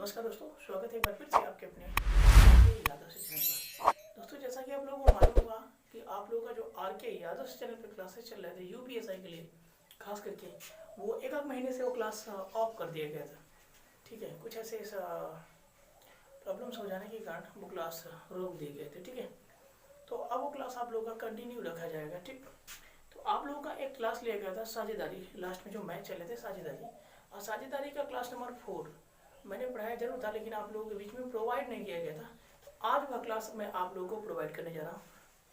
नमस्कार दोस्तों, स्वागत है एक बार फिर से आपके अपने यादव से चैनल पर। दोस्तों, जैसा कि आप लोगों को मालूम होगा कि आप लोगों का जो आरके यादव से चैनल पर क्लासेस चल रहे थे यूपीएसआई के लिए, खास करके वो एक महीने से वो क्लास ऑफ कर दिया गया था। ठीक है, कुछ ऐसे प्रॉब्लम्स हो जाने के कारण वो क्लास रोक दिए गए थे। ठीक है, तो अब वो क्लास आप लोगों का कंटिन्यू रखा जाएगा। ठीक, तो आप लोगों का एक क्लास लिया गया था साझेदारी, लास्ट में जो मैच चले थे साझेदारी, और साझेदारी का क्लास नंबर 4 मैंने पढ़ाया जरूर था, लेकिन आप लोगों के बीच में प्रोवाइड नहीं किया गया था। तो आज वह क्लास मैं आप लोगों को प्रोवाइड करने जा रहा हूँ।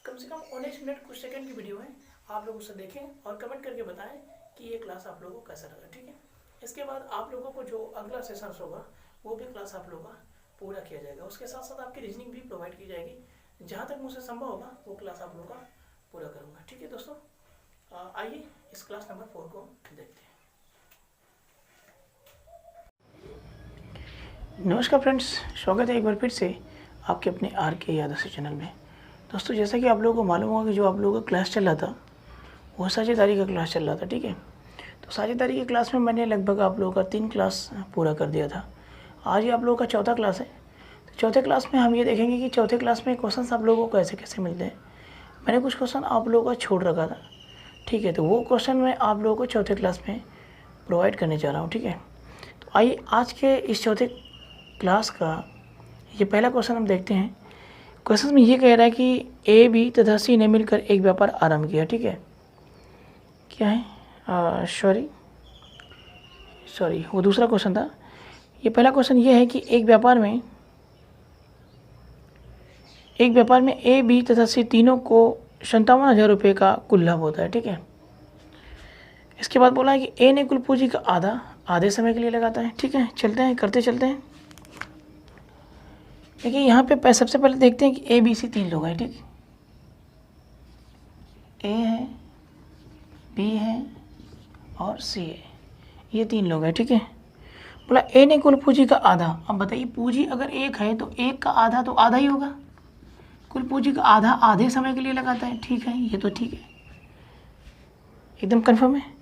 कम से कम 19 मिनट कुछ सेकंड की वीडियो है, आप लोग उसे देखें और कमेंट करके बताएं कि ये क्लास आप लोगों को कैसा लगा। ठीक है, इसके बाद आप लोगों को जो अगला सेशन होगा वो भी क्लास आप लोगों का पूरा किया जाएगा। उसके साथ साथ आपकी रीजनिंग भी प्रोवाइड की जाएगी। जहाँ तक मुझसे संभव होगा वो क्लास आप लोगों का पूरा करूँगा। ठीक है दोस्तों, आइए इस क्लास नंबर 4 को देखते हैं। नमस्कार फ्रेंड्स, स्वागत है एक बार फिर से आपके अपने आरके यादव से चैनल में। दोस्तों, जैसा कि आप लोगों को मालूम होगा कि जो आप लोगों का क्लास चल रहा था वो साझेदारी का क्लास चल रहा था। ठीक है, तो साझेदारी की क्लास में मैंने लगभग आप लोगों का 3 क्लास पूरा कर दिया था। आज ही आप लोगों का चौथा क्लास है। तो चौथे क्लास में हम ये देखेंगे कि चौथे क्लास में क्वेश्चन आप लोगों को कैसे कैसे मिलते हैं। मैंने कुछ क्वेश्चन आप लोगों का छोड़ रखा था। ठीक है, तो वो क्वेश्चन मैं आप लोगों को चौथे क्लास में प्रोवाइड करने जा रहा हूँ। ठीक है, तो आइए आज के इस चौथे क्लास का ये पहला क्वेश्चन हम देखते हैं। क्वेश्चन में ये कह रहा है कि ए, बी तथा सी ने मिलकर एक व्यापार आरंभ किया। ठीक है, क्या है, सॉरी वो दूसरा क्वेश्चन था। ये पहला क्वेश्चन ये है कि एक व्यापार में ए, बी तथा सी तीनों को 57,000 रुपये का कुल लाभ होता है। ठीक है, इसके बाद बोला है कि ए ने कुल पूंजी का आधे समय के लिए लगाता है। ठीक है, चलते हैं। देखिए यहाँ पे सबसे पहले देखते हैं कि ए, बी, सी 3 लोग हैं। ठीक, ए है, बी है और सी है, ये 3 लोग हैं। ठीक है, बोला ए ने कुल पूंजी का आधा। अब बताइए, पूंजी अगर 1 है तो 1 का आधा तो आधा ही होगा। कुल पूंजी का आधा आधे समय के लिए लगाता है। ठीक है, ये तो ठीक है, एकदम कन्फर्म है।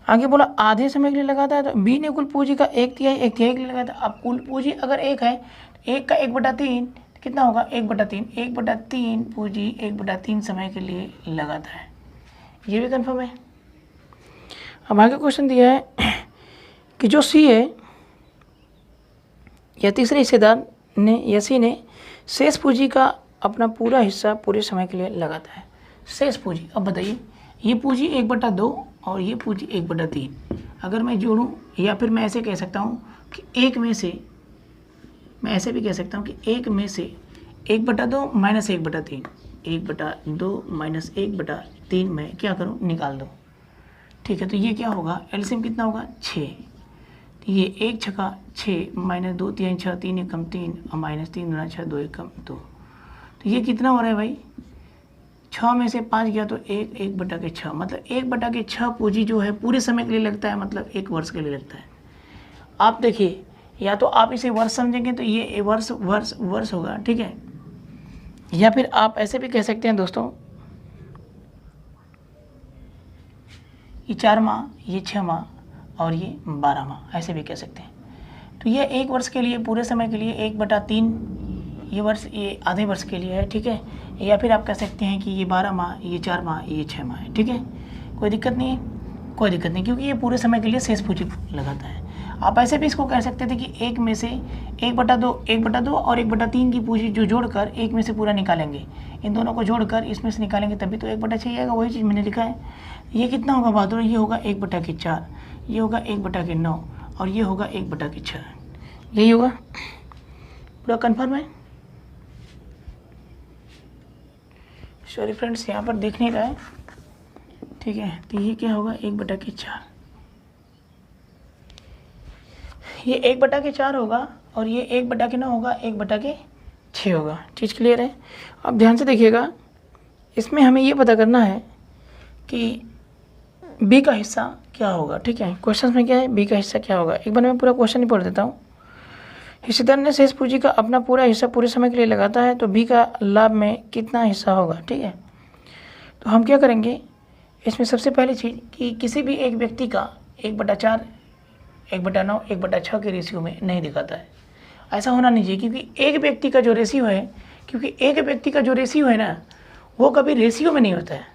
आगे बोला आधे समय के लिए लगाता है, तो बी ने कुल पूंजी का 1/3 के लिए लगाता है। अब कुल पूंजी अगर 1 है, 1 का 1/3 कितना होगा, 1/3 पूंजी 1/3 समय के लिए लगाता है। ये भी कन्फर्म है। अब आगे क्वेश्चन दिया है कि जो सी है या तीसरे हिस्सेदार ने या सी ने शेष पूंजी का अपना पूरा हिस्सा पूरे समय के लिए लगाता है। शेष पूंजी, अब बताइए, ये पूंजी 1/2 और ये पूंजी 1/3 अगर मैं जोड़ूं, या फिर मैं ऐसे कह सकता हूँ कि एक में से, मैं ऐसे भी कह सकता हूँ कि एक में से 1/2 माइनस 1/3, 1/2 माइनस 1/3 में क्या करूँ, निकाल दूँ। ठीक है, तो ये क्या होगा, एलसीएम कितना होगा, 6। तो ये 1 छक्का 6 माइनस 2 3 6, 3 एकम 3 और माइनस 3 गुना 6 2 एकम 2। तो ये कितना हो रहा है भाई, 6 में से 5 गया तो 1/6, मतलब 1/6 पूंजी जो है पूरे समय के लिए लगता है, मतलब 1 वर्ष के लिए लगता है। आप देखिए, या तो आप इसे वर्ष समझेंगे तो ये वर्ष होगा। ठीक है, या फिर आप ऐसे भी कह सकते हैं दोस्तों, ये 4 माह, ये 6 माह और ये 12 माह, ऐसे भी कह सकते हैं। तो ये 1 वर्ष के लिए, पूरे समय के लिए 1/3 ये वर्ष, ये आधे वर्ष के लिए है। ठीक है, या फिर आप कह सकते हैं कि ये 12 माह, ये 4 माह, ये 6 माह है। ठीक है, कोई दिक्कत नहीं है, क्योंकि ये पूरे समय के लिए शेष पूंजी लगाता है। आप ऐसे भी इसको कह सकते थे कि 1 में से 1/2 और 1/3 की पूंजी जो जोड़कर 1 में से पूरा निकालेंगे, इन दोनों को जोड़कर इसमें से निकालेंगे तभी तो 1/6 आएगा। वही चीज़ मैंने लिखा है। ये कितना होगा बहादुर, ये होगा 1/4, ये होगा 1/9 और ये होगा 1/6। यही होगा, पूरा कन्फर्म है। सॉरी फ्रेंड्स, यहाँ पर देख नहीं रहा है। ठीक है, तो ये क्या होगा, 1/4, ये 1/4 होगा और ये 1/9 होगा, 1/6 होगा। चीज़ क्लियर है। अब ध्यान से देखिएगा, इसमें हमें ये पता करना है कि बी का हिस्सा क्या होगा। ठीक है, क्वेश्चन में क्या है, बी का हिस्सा क्या होगा। एक बार मैं पूरा क्वेश्चन ही पढ़ देता हूँ। हिस्सेदार ने शेष पूंजी का अपना पूरा हिस्सा पूरे समय के लिए लगाता है, तो बी का लाभ में कितना हिस्सा होगा। ठीक है, तो हम क्या करेंगे, इसमें सबसे पहली चीज़ कि किसी भी एक व्यक्ति का 1/4, 1/9, 1/6 के रेशियो में नहीं दिखाता है। ऐसा होना नहीं चाहिए, क्योंकि एक व्यक्ति का जो रेशियो है ना, वो कभी रेशियो में नहीं होता है।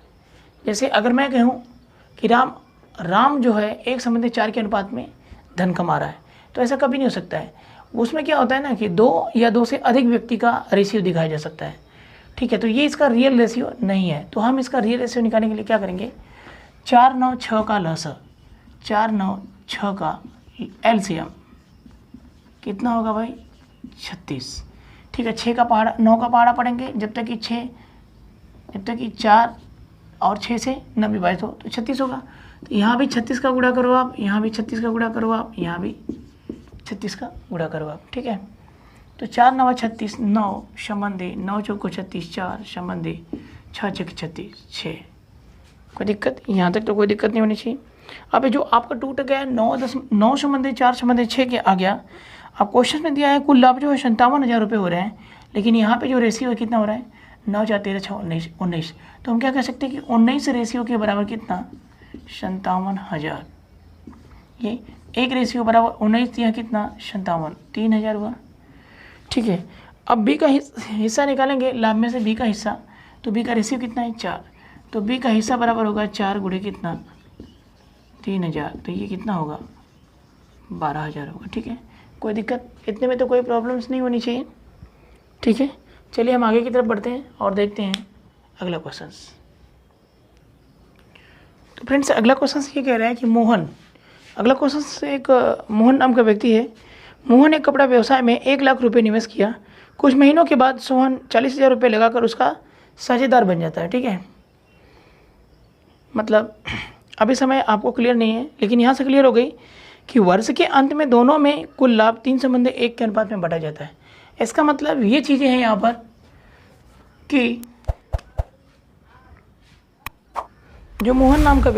जैसे अगर मैं कहूँ कि राम जो है 1:4 के अनुपात में धन कमा रहा है, तो ऐसा कभी नहीं हो सकता है। उसमें क्या होता है ना कि 2 या 2 से अधिक व्यक्ति का रेशियो दिखाया जा सकता है, ठीक है। तो ये इसका रियल रेशियो नहीं है। तो हम इसका रियल रेशियो निकालने के लिए क्या करेंगे, 4, 9, 6 का लसा, 4, 9, 6 का एलसीएम कितना होगा भाई, 36, ठीक है। 6 का पहाड़ा, 9 का पहाड़ा पढ़ेंगे जब तक कि 4 और 6 से 9 विभाजित हो तो 36 होगा। तो यहाँ भी 36 का गुणा करो आप, यहाँ भी 36 का गुणा करो आप, यहाँ भी 36 का गुणा करो आप, ठीक है। तो 4, 9 36, 9 संबंधी 9 चौको 36, 4 संबंधी 6 चौके 36, 6। कोई दिक्कत, यहाँ तक तो कोई दिक्कत नहीं होनी चाहिए। अब जो आपका टूट गया 9 संबंधी 4 संबंधी 6 के आ गया। अब क्वेश्चन में दिया है कुल लाभ जो है 57,000 रुपये हो रहे हैं, लेकिन यहाँ पे जो रेशियो है कितना हो रहा है, 9, 4, 13, 6, 19। तो हम क्या कह सकते हैं कि 19 रेशियो के बराबर कितना, 57,000। ये एक रेशियो बराबर 19 दिया कितना, 57, 3,000 हुआ, ठीक है। अब बी का हिस्सा निकालेंगे, लाभ में से बी का हिस्सा, तो बी का रेशियो कितना है, 4। तो बी का हिस्सा बराबर होगा 4 गुणे कितना, 3,000। तो ये कितना होगा, 12,000 होगा, ठीक है। कोई दिक्कत, इतने में तो कोई प्रॉब्लम्स नहीं होनी चाहिए, ठीक है। चलिए हम आगे की तरफ बढ़ते हैं और देखते हैं अगला क्वेश्चन। तो फ्रेंड्स अगला क्वेश्चन ये कह रहा है कि अगला क्वेश्चन एक मोहन नाम का व्यक्ति है। मोहन एक कपड़ा व्यवसाय में 1 लाख रुपये निवेश किया। कुछ महीनों के बाद सोहन 40,000 रुपये लगाकर उसका साझेदार बन जाता है, ठीक है। मतलब अभी समय आपको क्लियर नहीं है, लेकिन यहाँ से क्लियर हो गई कि वर्ष के अंत में दोनों में कुल लाभ 3:1 के अनुपात में बांटा जाता है। इसका मतलब ये चीज़ें हैं यहाँ पर कि जो मोहन नाम का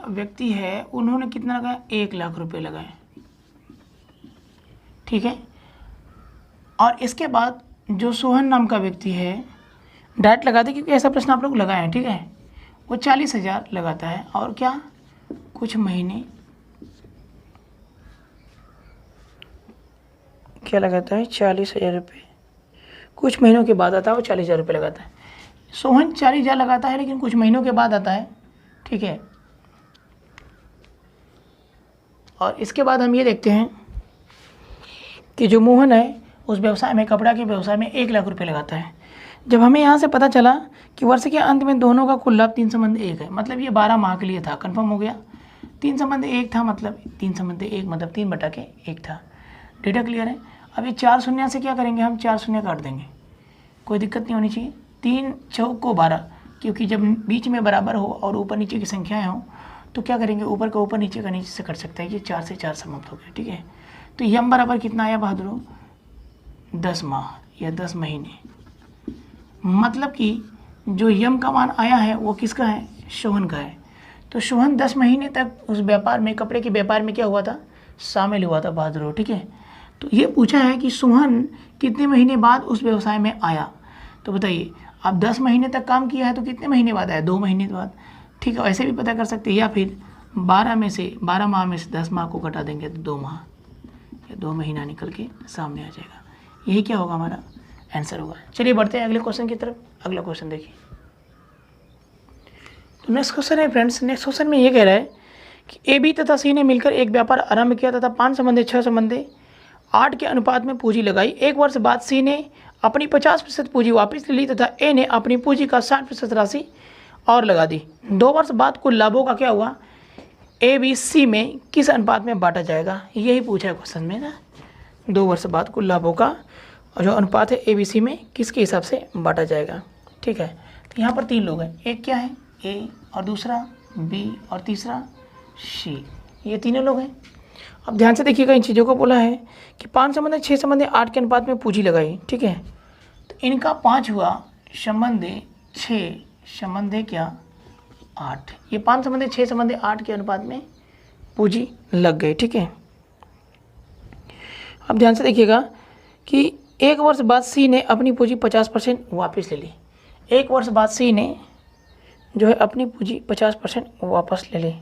व्यक्ति है, उन्होंने कितना लगाया, 1 लाख रुपए लगाए, ठीक है। और इसके बाद जो सोहन नाम का व्यक्ति है, डायरेक्ट लगाते क्योंकि ऐसा प्रश्न आप लोग लगाए हैं, ठीक है, वो 40,000 लगाता है और क्या कुछ महीने क्या लगाता है, 40,000 रुपये। कुछ महीनों के बाद आता है वो 40,000 रुपये लगाता है। सोहन 40,000 लगाता है लेकिन कुछ महीनों के बाद आता है, ठीक है। और इसके बाद हम ये देखते हैं कि जो मोहन है उस व्यवसाय में, कपड़ा के व्यवसाय में 1 लाख रुपये लगाता है। जब हमें यहाँ से पता चला कि वर्ष के अंत में दोनों का कुल लाभ 3:1 है, मतलब ये 12 माह के लिए था, कंफर्म हो गया। 3:1 था, मतलब 3:1 मतलब 3/1 था। डेटा क्लियर है। अभी 4 शून्य से क्या करेंगे, हम 4 शून्य काट देंगे, कोई दिक्कत नहीं होनी चाहिए। 3 चौको 12, क्योंकि जब बीच में बराबर हो और ऊपर नीचे की संख्याएं हो तो क्या करेंगे, ऊपर का ऊपर नीचे का नीचे से कट सकता है। ये 4 से 4 समाप्त हो गया, ठीक है। तो यम बराबर कितना आया बहादुरों, 10 माह या 10 महीने। मतलब कि जो यम का मान आया है वो किसका है, सोहन का है। तो सोहन 10 महीने तक उस व्यापार में, कपड़े के व्यापार में क्या हुआ था, शामिल हुआ था बहादुरों, ठीक है। तो ये पूछा है कि सोहन कितने महीने बाद उस व्यवसाय में आया। तो बताइए, आप 10 महीने तक काम किया है तो कितने महीने बाद आया, 2 महीने बाद, ठीक है। ऐसे भी पता कर सकते हैं, या फिर 12 माह में से 10 माह को घटा देंगे तो 2 माह या 2 महीना निकल के सामने आ जाएगा। यही क्या होगा, हमारा आंसर होगा। चलिए बढ़ते हैं अगले क्वेश्चन की तरफ। अगला क्वेश्चन देखिए। तो नेक्स्ट क्वेश्चन है फ्रेंड्स, नेक्स्ट क्वेश्चन में ये कह रहा है कि ए बी तथा सी ने मिलकर एक व्यापार आरंभ किया तथा 5:6:8 के अनुपात में पूंजी लगाई। 1 वर्ष बाद सी ने अपनी 50% पूंजी वापस ले ली तथा ए ने अपनी पूंजी का 60% राशि और लगा दी। 2 वर्ष बाद कुल लाभों का क्या हुआ, ए बी सी में किस अनुपात में बांटा जाएगा, यही पूछा है क्वेश्चन में ना। 2 वर्ष बाद कुल लाभों का जो अनुपात है ए बी सी में किसके हिसाब से बांटा जाएगा, ठीक है। तो यहाँ पर 3 लोग हैं, एक क्या है ए और दूसरा बी और तीसरा सी, ये तीनों लोग हैं। अब ध्यान से देखिएगा, इन चीज़ों को बोला है कि 5:6:8 के अनुपात में पूंजी लगाई, ठीक है। तो इनका 5 हुआ, 6 क्या 8, ये 5:6:8 के अनुपात में पूंजी लग गई, ठीक है। अब ध्यान से देखिएगा कि 1 वर्ष बाद सी ने अपनी पूंजी 50% वापस ले ली। 1 वर्ष बाद सी ने जो है अपनी पूंजी 50% वापस ले ली।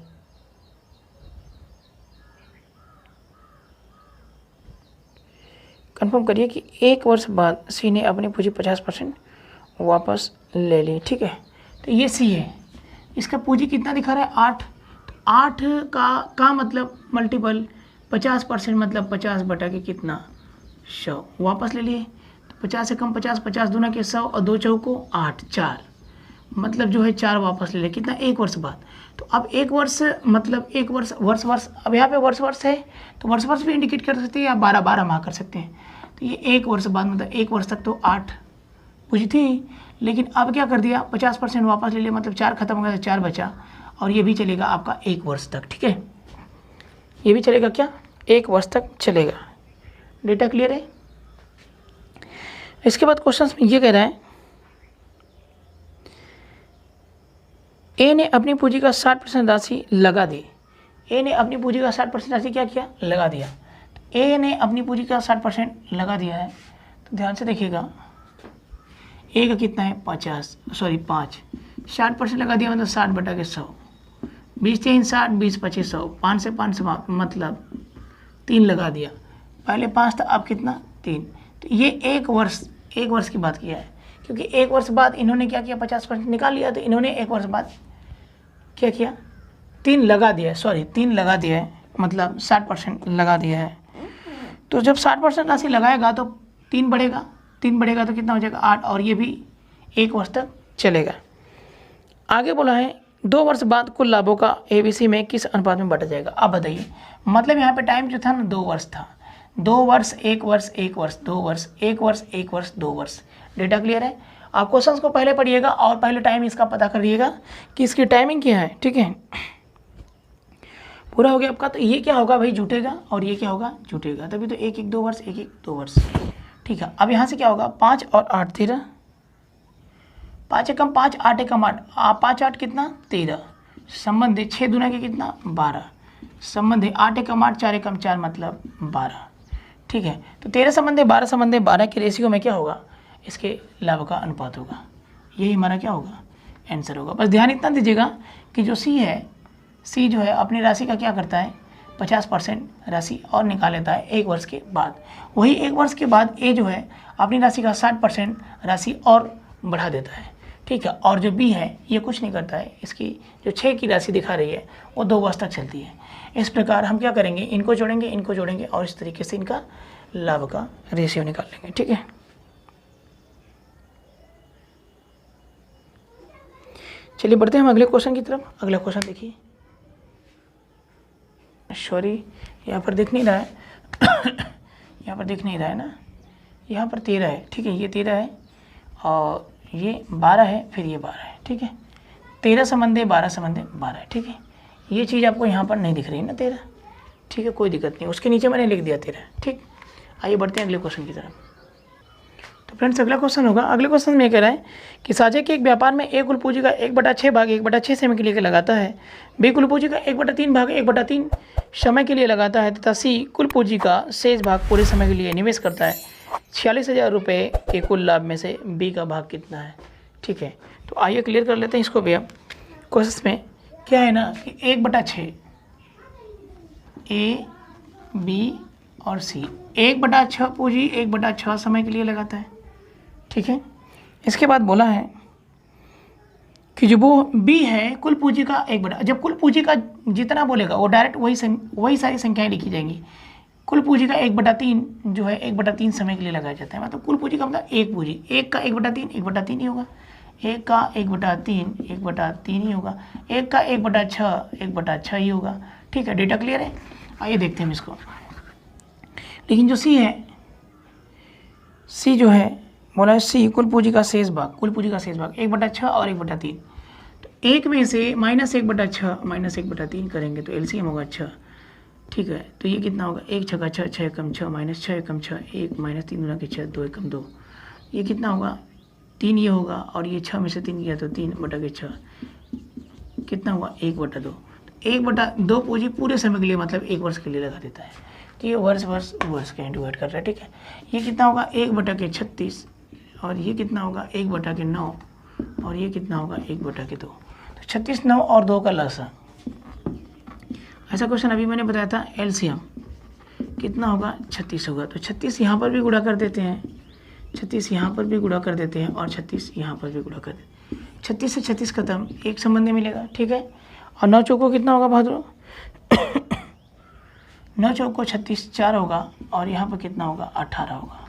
कंफर्म करिए कि 1 वर्ष बाद सी ने अपनी पूंजी 50% वापस ले ली। ठीक है, तो ये सी है, इसका पूंजी कितना दिखा रहा है 8। तो 8 का मतलब मल्टीपल 50% मतलब 50 बटा के कितना 100 वापस ले लिए। तो 50 से कम 50, 50 दूना के 100 और 2 चौको 8, 4 मतलब जो है 4 वापस ले लिए कितना 1 वर्ष बाद। तो अब 1 वर्ष मतलब 1 वर्ष वर्ष अब यहाँ पे वर्ष है तो वर्ष भी इंडिकेट कर सकते हैं या 12 माह कर सकते हैं। तो ये 1 वर्ष बाद मतलब 1 वर्ष तक तो 8 पूंजी थी, लेकिन अब क्या कर दिया 50% वापस ले लिया मतलब 4 खत्म हो गया तो 4 बचा, और ये भी चलेगा आपका 1 वर्ष तक। ठीक है, ये भी चलेगा क्या 1 वर्ष तक चलेगा। डेटा क्लियर है। इसके बाद क्वेश्चन में ये कह रहा है ए ने अपनी पूंजी का 60% राशि लगा दी। ए ने अपनी पूंजी का 60% राशि क्या किया लगा दिया। ए ने अपनी पूंजी का 60% लगा दिया है, तो ध्यान से देखिएगा ए का कितना है 5 60% लगा दिया मतलब 60 बटा के 100, 20 3 60, 20 25 100, 5 से 5 मतलब 3 लगा दिया। पहले 5 था अब कितना 3। तो ये 1 वर्ष की बात किया है, क्योंकि 1 वर्ष बाद इन्होंने क्या किया 50% निकाल लिया, तो इन्होंने 1 वर्ष बाद क्या किया 3 लगा दिया है, 3 लगा दिया है मतलब 60% लगा दिया है। तो जब 60% राशि लगाएगा तो 3 बढ़ेगा तो कितना हो जाएगा 8, और ये भी 1 वर्ष तक चलेगा। आगे बोला है 2 वर्ष बाद कुल लाभों का ABC में किस अनुपात में बांटा जाएगा। अब बताइए, मतलब यहाँ पे टाइम जो था ना 2 वर्ष था, 2 वर्ष 1 वर्ष 1 वर्ष 2 वर्ष 1 वर्ष 1 वर्ष 2 वर्ष। डेटा क्लियर है। आप क्वेश्चंस को पहले पढ़िएगा और पहले टाइम इसका पता करिएगा कि इसकी टाइमिंग क्या है। ठीक है, पूरा हो गया आपका। तो ये क्या होगा भाई जुटेगा, और ये क्या होगा जुटेगा, तभी तो 1 1 2 वर्ष 1 1 2 वर्ष। ठीक है, अब यहाँ से क्या होगा 5 और 8 13, 5 एकम 5 8 एकम 8, 5 8 कितना 13, संबंध 6 दूना के कितना 12, संबंध 8 एकम 8 4 एकम 4 मतलब 12। ठीक है, तो 13 संबंध 12 के रेशियो में क्या होगा इसके लाभ का अनुपात होगा। यही हमारा क्या होगा आंसर होगा। बस ध्यान इतना दीजिएगा कि जो सी है, सी जो है अपनी राशि का क्या करता है 50% राशि और निकाल लेता है 1 वर्ष के बाद। वही 1 वर्ष के बाद ए जो है अपनी राशि का 60% राशि और बढ़ा देता है। ठीक है, और जो बी है ये कुछ नहीं करता है, इसकी जो 6 की राशि दिखा रही है वो 2 वर्ष तक चलती है। इस प्रकार हम क्या करेंगे इनको जोड़ेंगे और इस तरीके से इनका लाभ का रेशियो निकाल लेंगे। ठीक है, चलिए बढ़ते हैं हम अगले क्वेश्चन की तरफ। अगला क्वेश्चन देखिए, यहाँ पर दिख नहीं रहा है यहाँ पर दिख नहीं रहा है ना, यहाँ पर 13 है। ठीक है, ये 13 है और ये 12 है, फिर ये 12 है। ठीक है, 13 संबंधे 12 संबंधे 12 है। ठीक है, ये चीज़ आपको यहाँ पर नहीं दिख रही है ना 13। ठीक है, कोई दिक्कत नहीं, उसके नीचे मैंने लिख दिया 13। ठीक, आइए बढ़ते हैं अगले क्वेश्चन की तरफ। तो फ्रेंड्स अगला क्वेश्चन होगा, अगले क्वेश्चन में कह रहा है कि साझे के एक व्यापार में ए कुल पूंजी का 1/6 भाग 1/6 समय के लिए लगाता है, बी कुल पूंजी का 1/3 भाग 1/3 समय के लिए लगाता है तथा सी कुल पूंजी का शेष भाग पूरे समय के लिए निवेश करता है। 46,000 रुपये के कुल लाभ में से बी का भाग कितना है। ठीक है, तो आइए क्लियर कर लेते हैं इसको भी। अब क्वेश्चन में क्या है ना कि 1/6 ए बी और सी 1/6 पूंजी 1/6 समय के लिए लगाता है। ठीक है, इसके बाद बोला है कि जो वो बी है कुल पूंजी का 1/, जब कुल पूंजी का जितना बोलेगा वो डायरेक्ट वही सारी संख्याएं लिखी जाएंगी। कुल पूंजी का 1/3 जो है 1/3 समय के लिए लगाया जाता है। मतलब कुल पूंजी का मतलब एक पूंजी, एक का 1/3 ही होगा, एक का 1/3 ही होगा, एक का 1/6 ही होगा। ठीक है, डेटा क्लियर है। आइए देखते हैं इसको। लेकिन जो सी है, सी जो है बोला है सी कुल पूंजी का शेष भाग 1/6 और 1/3। तो एक में से -1/6 करेंगे तो एलसीएम होगा 6। ठीक है, तो ये कितना होगा 1 6 6 6 एकम 6 -6 एकम 6 1 -3 गुना के 6 2 एकम 2, ये कितना होगा 3 ये होगा, और ये 6 में से 3 गया तो 3/6 कितना हुआ 1/2। 1/2 पूंजी पूरे समय के लिए मतलब 1 वर्ष के लिए लगा देता है। तो ये वर्ष का डिवाइड कर रहा है। ठीक है, ये कितना होगा 1/36 और ये कितना होगा 1/9 और ये कितना होगा 1/2। तो 36 9 और 2 का लसा। ऐसा क्वेश्चन अभी मैंने बताया था एलसीएम कितना होगा 36 होगा। तो 36 यहाँ पर भी गुणा कर देते हैं, 36 यहाँ पर भी गुणा कर देते हैं और 36 यहाँ पर भी गुणा कर देते हैं। 36 से 36 खत्म, एक संबंध मिलेगा, ठीक है। और 9 चौको कितना होगा बहादुर 9 चौको 36 4 होगा और यहाँ पर कितना होगा 18 होगा,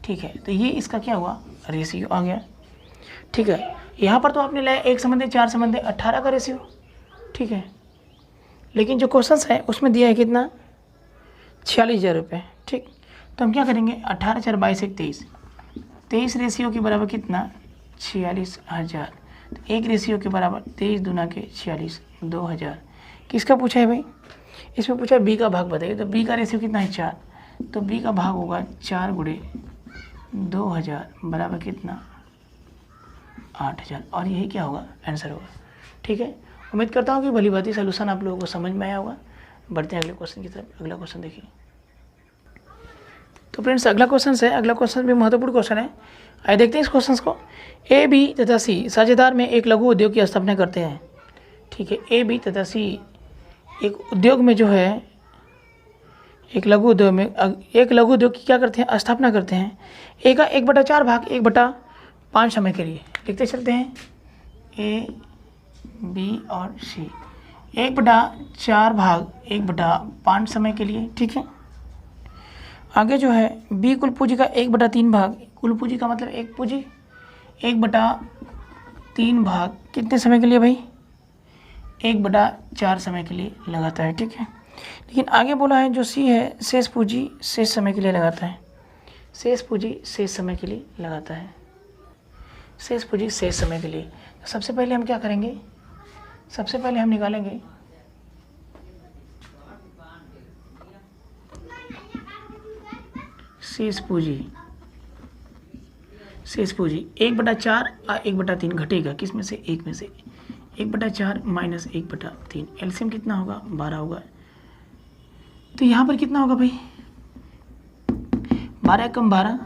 ठीक है। तो ये इसका क्या हुआ रेशियो आ गया, ठीक है। यहाँ पर तो आपने लाया एक संबंध 4 संबंध 18 का रेशियो, ठीक है। लेकिन जो क्वेश्चन है उसमें दिया है कितना 46,000 रुपये, ठीक। तो हम क्या करेंगे 18 4 22 1 23 रेशियो के बराबर कितना 46,000। तो एक रेशियो के बराबर 23 दूना के 46 2,000। किसका पूछा है भाई, इसमें पूछा है बी का भाग बताइए। तो बी का रेशियो कितना है 4, तो बी का भाग होगा 4 गुणे 2,000 बराबर कितना 8,000। और यही क्या होगा आंसर होगा, ठीक है। उम्मीद करता हूँ कि भली भांति सोल्यूशन आप लोगों को समझ में आया होगा। बढ़ते हैं अगले क्वेश्चन की तरफ। अगला क्वेश्चन देखिए। तो फ्रेंड्स अगला क्वेश्चन है, अगला क्वेश्चन भी महत्वपूर्ण क्वेश्चन है। आइए देखते हैं इस क्वेश्चन को। ए बी तथा सी साझेदार में एक लघु उद्योग की स्थापना करते हैं, ठीक है। ए बी तथा सी एक उद्योग में जो है एक लघु उद्योग की क्या करते हैं स्थापना करते हैं। ए का 1/4 भाग 1/5 समय के लिए लिखते चलते हैं। ए बी और सी 1/4 भाग 1/5 समय के लिए, ठीक है। आगे जो है बी कुल पूंजी का 1/3 भाग, कुल पूंजी का मतलब एक पूंजी 1/3 भाग कितने समय के लिए भाई 1/4 समय के लिए लगाता है, ठीक है। लेकिन आगे बोला है जो सी है शेष पूंजी शेष समय के लिए लगाता है, शेष पूंजी शेष समय के लिए लगाता है, शेष पूंजी शेष समय के लिए। तो सबसे पहले हम क्या करेंगे, सबसे पहले हम निकालेंगे शेष पूंजी 1/4 और 1/3 घटेगा किस में से एक में से 1/4 माइनस 1/3 एलसीएम कितना होगा 12 होगा। तो यहाँ पर कितना होगा भाई 12 कम 12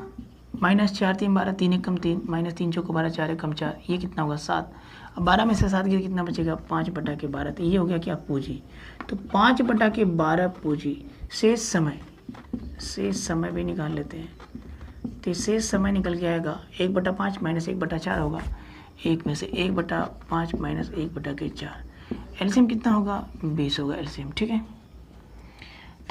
माइनस 4 3 12 3 1 कम 3 माइनस 3 चौको 12 4 1 कम 4 ये कितना होगा 7। अब 12 में से 7 गिर कितना बचेगा 5/12। तो ये हो गया क्या पूंजी। तो 5/12 पूंजी। शेष समय भी निकाल लेते हैं। तो शेष समय निकल के आएगा 1/5 माइनस 1/4 होगा, एक में से 1/5 माइनस 1/4 एलसीएम कितना होगा 20 होगा एलसीएम, ठीक है।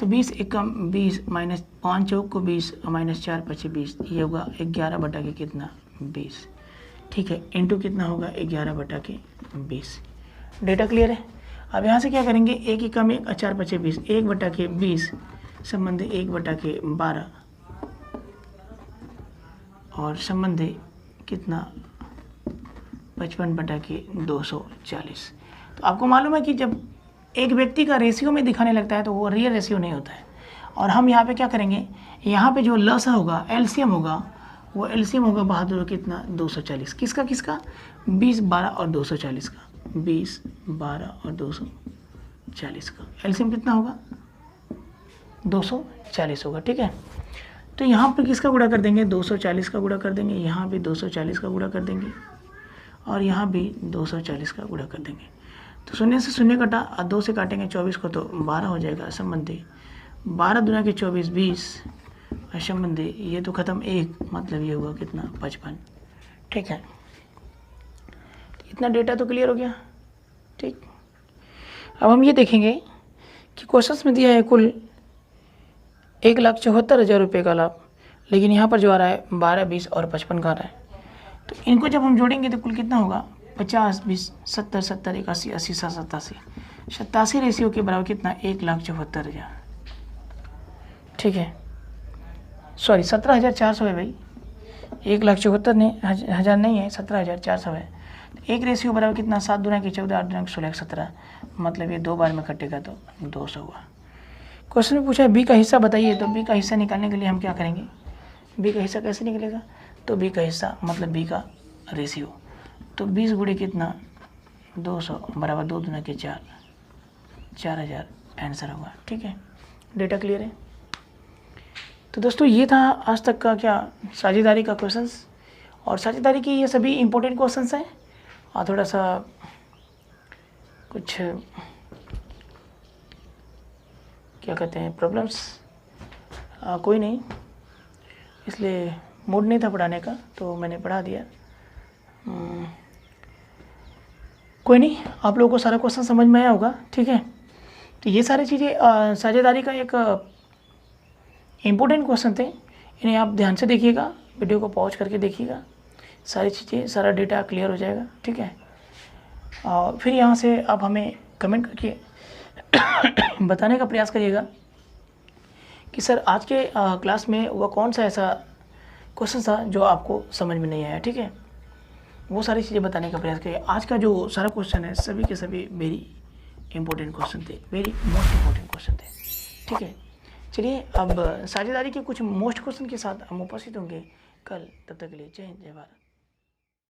तो 20 एकम 20 माइनस 5 चौक को 20 माइनस 4 पचे 20 ये होगा 11 कितना 20, ठीक है। इंटू कितना होगा 11/20। डेटा क्लियर है। अब यहाँ से क्या करेंगे 1 एकम 1 4 पचे 20 1/20 संबंध 1/12 और संबंध कितना 55/240। तो आपको मालूम है कि जब एक व्यक्ति का रेशियो में दिखाने लगता है तो वो रियल रेशियो नहीं होता है। और हम यहाँ पे क्या करेंगे यहाँ पे जो लसा होगा एलसीएम होगा वो एलसीएम होगा बहादुर कितना 240। किसका 20 12 और 240 का 20 12 और 240 का एलसीएम कितना होगा 240 होगा, ठीक है। तो यहाँ पर किसका गुणा कर देंगे 240 का गुणा कर देंगे, यहाँ भी 240 का गुणा कर देंगे और यहाँ भी 240 का गुणा कर देंगे। तो 0 से 0 कटा और 2 से काटेंगे 24 को तो 12 हो जाएगा संबंधी 12 दूना के 24 20 और संबंधी ये तो खत्म 1 मतलब ये हुआ कितना 55, ठीक है। तो इतना डेटा तो क्लियर हो गया, ठीक। अब हम ये देखेंगे कि क्वेश्चंस में दिया है कुल 1,74,000 रुपये का लाभ, लेकिन यहाँ पर जो आ रहा है 12 20 और 55 का आ रहा है। तो इनको जब हम जोड़ेंगे तो कुल कितना होगा 50 20 70 70 81 80 87 87 रेशियो के बराबर कितना 1,74,000, ठीक है। सॉरी 17,400 है भाई, 1,74,000 नहीं हज़ार नहीं है 17,400 है। एक रेशियो बराबर कितना 7 दूना की 14 8 दूना की 16 17 मतलब ये 2 बार में कटेगा तो 200 हुआ। क्वेश्चन में पूछा है बी का हिस्सा बताइए। तो बी का हिस्सा निकालने के लिए हम क्या करेंगे, बी का हिस्सा कैसे निकलेगा। तो बी का हिस्सा मतलब बी का रेशियो तो 20 गुणे कितना 200 बराबर 2 दूना के 4 4000 आंसर होगा, ठीक है। डेटा क्लियर है। तो दोस्तों ये था आज तक का क्या साझेदारी का क्वेश्चंस और साझेदारी की ये सभी इम्पोर्टेंट क्वेश्चंस हैं और थोड़ा सा कुछ क्या कहते हैं प्रॉब्लम्स कोई नहीं, इसलिए मूड नहीं था पढ़ाने का तो मैंने पढ़ा दिया। कोई नहीं, आप लोगों को सारा क्वेश्चन समझ में आया होगा, ठीक है। तो ये सारी चीज़ें साझेदारी का एक इम्पोर्टेंट क्वेश्चन थे, इन्हें आप ध्यान से देखिएगा, वीडियो को पॉज करके देखिएगा, सारी चीज़ें, सारा डेटा क्लियर हो जाएगा, ठीक है। और फिर यहाँ से आप हमें कमेंट करके बताने का प्रयास करिएगा कि सर आज के क्लास में वह कौन सा ऐसा क्वेश्चन था जो आपको समझ में नहीं आया, ठीक है। वो सारी चीज़ें बताने का प्रयास करिए। आज का जो सारा क्वेश्चन है सभी के सभी वेरी इंपॉर्टेंट क्वेश्चन थे, वेरी मोस्ट इंपॉर्टेंट क्वेश्चन थे, ठीक है। चलिए अब साझेदारी के कुछ मोस्ट क्वेश्चन के साथ हम उपस्थित होंगे कल, तब तक के लिए जय हिंद, जय भारत।